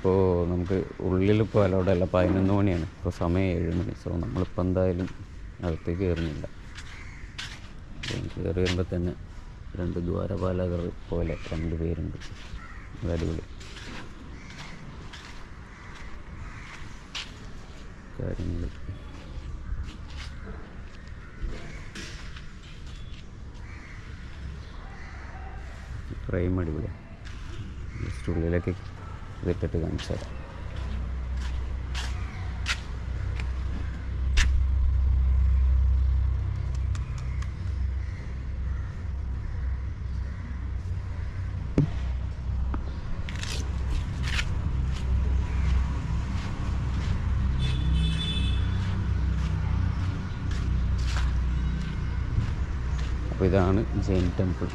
ഇപ്പോൾ നമുക്ക് ഉള്ളിലിപ്പോൾ അലൗഡല്ല, 11 മണിയാണ്, ഇപ്പോൾ സമയം 7 മണി. സോ നമ്മളിപ്പോൾ എന്തായാലും അകത്തേക്ക് കയറുന്നില്ല. കയറി വരുമ്പോൾ തന്നെ 2 ദ്വാരപാലകർ പോലെ 2 പേരുണ്ട്. അത് അടിപൊളി കാര്യങ്ങൾ. ഫ്രെയിം അടിപൊളിയാണ്. ജസ്റ്റ് ഉള്ളിലേക്ക് ഇതിട്ടിട്ട് കാണിച്ചു തരാം. അപ്പോൾ ഇതാണ് ജെയിൻ ടെമ്പിൾ.